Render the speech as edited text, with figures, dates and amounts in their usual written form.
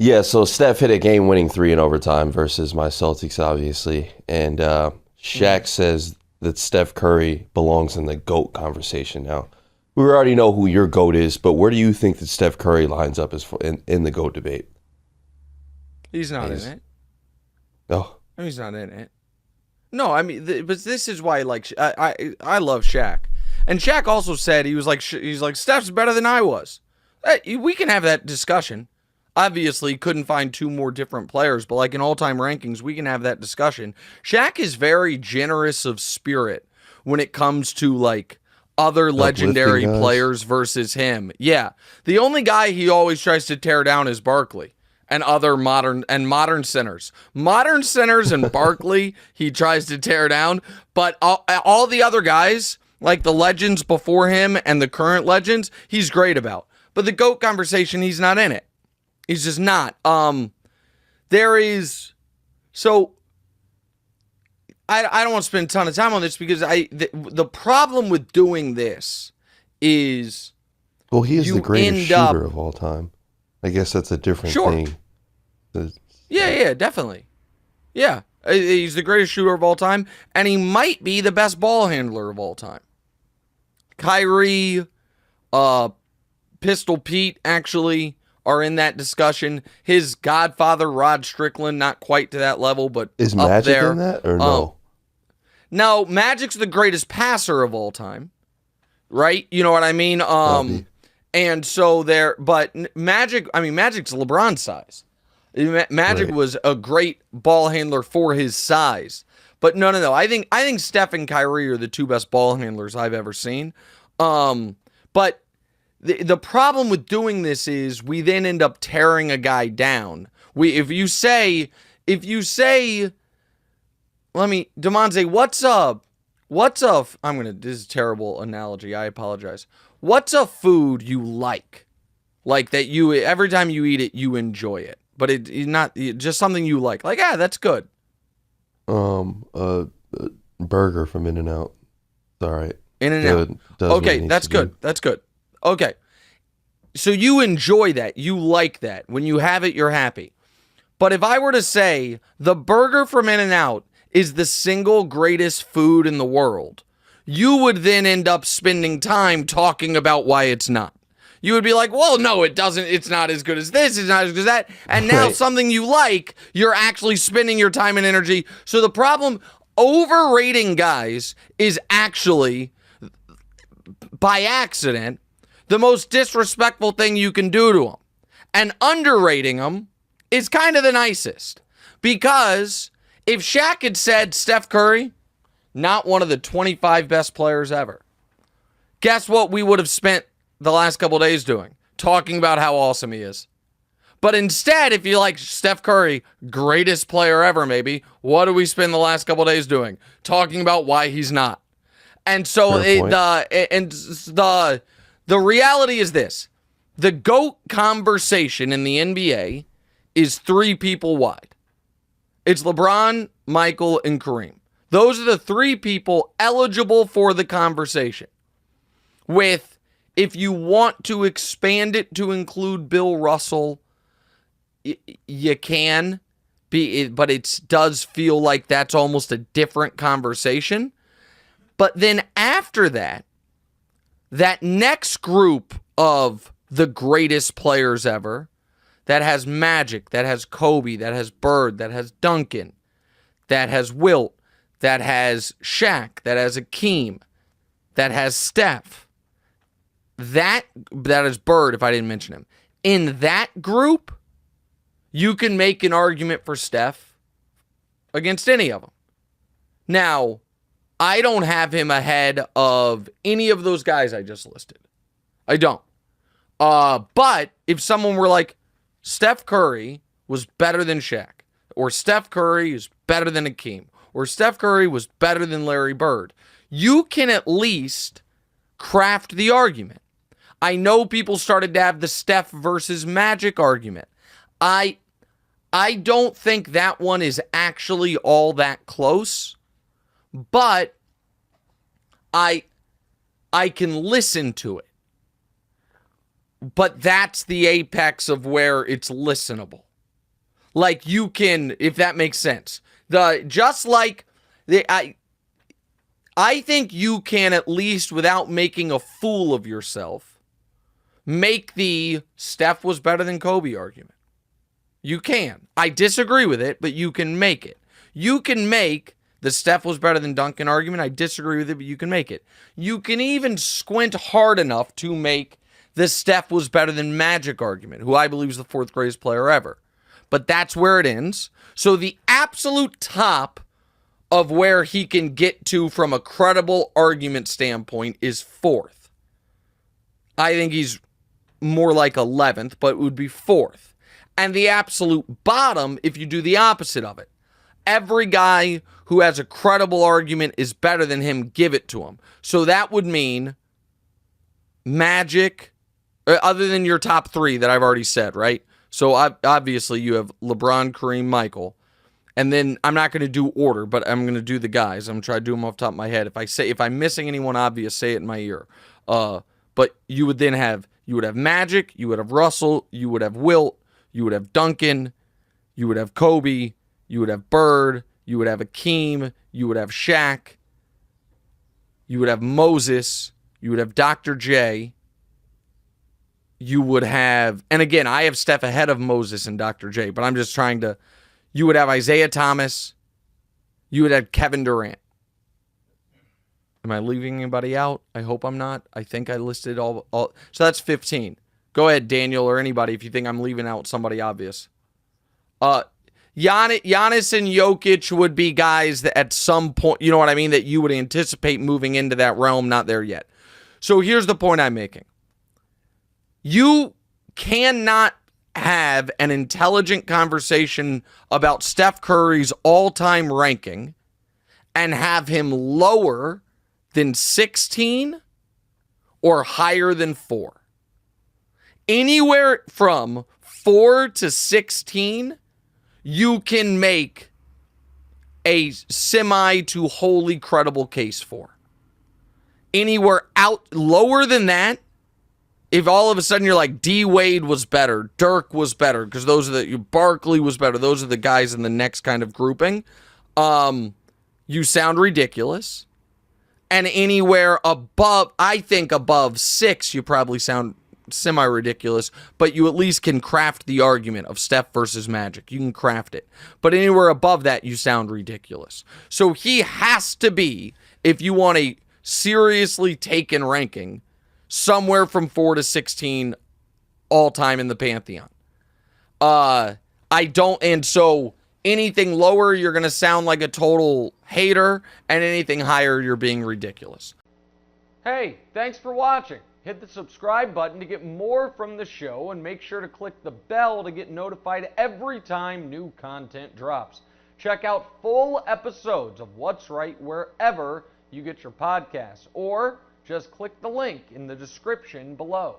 Yeah, so Steph hit a game-winning three in overtime versus my Celtics, obviously. And Mm. Shaq says that Steph Curry belongs in the GOAT conversation now. We already know who your GOAT is, but where do you think that Steph Curry lines up as in the GOAT debate? He's not in He's, it. oh, He's not in it. No, I mean, but this is why, like, I love Shaq, and Shaq also said he's like Steph's better than I was. We can have that discussion. Obviously, couldn't find two more different players, but like in all-time rankings, we can have that discussion. Shaq is very generous of spirit when it comes to like other uplifting legendary guys. players versus him. Yeah, the only guy he always tries to tear down is Barkley and other modern centers. Modern centers and Barkley he tries to tear down, but all the other guys, like the legends before him and the current legends, he's great about. But the GOAT conversation, he's not in it. He's just not. There is so I don't want to spend a ton of time on this because the problem with doing this is Well, he is the you greatest end shooter up of all time. I guess that's a different sure. thing. Yeah, definitely. Yeah. He's the greatest shooter of all time, and he might be the best ball handler of all time. Kyrie, Pistol Pete, actually, are in that discussion. His godfather, Rod Strickland, not quite to that level, but Is up Magic there. in that or no? No, Magic's the greatest passer of all time, right? You know what I mean? Copy. And so there, but Magic, I mean, Magic's LeBron size. Magic Right. was a great ball handler for his size. But no. I think Steph and Kyrie are the two best ball handlers I've ever seen. But the problem with doing this is we then end up tearing a guy down. If you say, Demonte, this is a terrible analogy. I apologize. What's a food you like? Like that you, every time you eat it, you enjoy it. But it's not just something you like. Like, that's good. A burger from In-N-Out. It's all right. In and out. Good. Does what it Okay, needs that's to do. good. That's good. Okay. So you enjoy that. You like that. When you have it, you're happy. But if I were to say the burger from In-N-Out is the single greatest food in the world, you would then end up spending time talking about why it's not. You would be like, well, no, it doesn't. It's not as good as this. It's not as good as that. And now Right. something you like, you're actually spending your time and energy. So the problem, overrating guys is actually, by accident, the most disrespectful thing you can do to them. And underrating them is kind of the nicest. Because if Shaq had said Steph Curry, not one of the 25 best players ever, guess what we would have spent the last couple of days doing? Talking about how awesome he is. But instead, if you like Steph Curry, greatest player ever maybe, what do we spend the last couple of days doing? Talking about why he's not. And so Fair point. the reality is this. The GOAT conversation in the NBA is three people wide. It's LeBron, Michael, and Kareem. Those are the three people eligible for the conversation. With, if you want to expand it to include Bill Russell, you can, but it does feel like that's almost a different conversation. But then after that, that next group of the greatest players ever, that has Magic, that has Kobe, that has Bird, that has Duncan, that has Wilt, that has Shaq, that has Akeem, that has Steph, that is Bird, if I didn't mention him. In that group, you can make an argument for Steph against any of them. Now, I don't have him ahead of any of those guys I just listed. I don't. But if someone were like, Steph Curry was better than Shaq, or Steph Curry is better than Akeem, or Steph Curry was better than Larry Bird, you can at least craft the argument. I know people started to have the Steph versus Magic argument. I don't think that one is actually all that close, but I can listen to it. But that's the apex of where it's listenable. Like you can, if that makes sense. I think you can at least, without making a fool of yourself, make the Steph was better than Kobe argument. You can. I disagree with it, but you can make it. You can make the Steph was better than Duncan argument. I disagree with it, but you can make it. You can even squint hard enough to make the Steph was better than Magic argument, who I believe is the fourth greatest player ever. But that's where it ends. So the absolute top of where he can get to from a credible argument standpoint is fourth. I think he's more like 11th, but it would be fourth. And the absolute bottom, if you do the opposite of it, every guy who has a credible argument is better than him, give it to him. So that would mean Magic, other than your top three that I've already said, right? So obviously you have LeBron, Kareem, Michael. And then I'm not going to do order, but I'm going to do the guys. I'm going to try to do them off the top of my head. If I'm missing anyone obvious, say it in my ear. But you would have Magic, you would have Russell, you would have Wilt, you would have Duncan, you would have Kobe, you would have Bird, you would have Akeem, you would have Shaq, you would have Moses, you would have Dr. J, you would have, and again, I have Steph ahead of Moses and Dr. J, but I'm just trying to, you would have Isaiah Thomas, you would have Kevin Durant. Am I leaving anybody out? I hope I'm not. I think I listed all. So that's 15. Go ahead, Daniel, or anybody, if you think I'm leaving out somebody obvious. Giannis and Jokic would be guys that at some point, you know what I mean, that you would anticipate moving into that realm, not there yet. So here's the point I'm making. You cannot have an intelligent conversation about Steph Curry's all-time ranking and have him lower than 16 or higher than 4. Anywhere from 4 to 16, you can make a semi to wholly credible case for. Anywhere out lower than that, if all of a sudden you're like D Wade was better, Dirk was better, because those are Barkley was better, those are the guys in the next kind of grouping, you sound ridiculous. And anywhere above, I think above 6, you probably sound semi-ridiculous, but you at least can craft the argument of Steph versus Magic. You can craft it. But anywhere above that, you sound ridiculous. So he has to be, if you want a seriously taken ranking, somewhere from 4 to 16 all-time in the Pantheon. And so anything lower, you're going to sound like a total hater, and anything higher, you're being ridiculous. Hey, thanks for watching. Hit the subscribe button to get more from the show, and make sure to click the bell to get notified every time new content drops. Check out full episodes of What's Right wherever you get your podcasts, or just click the link in the description below.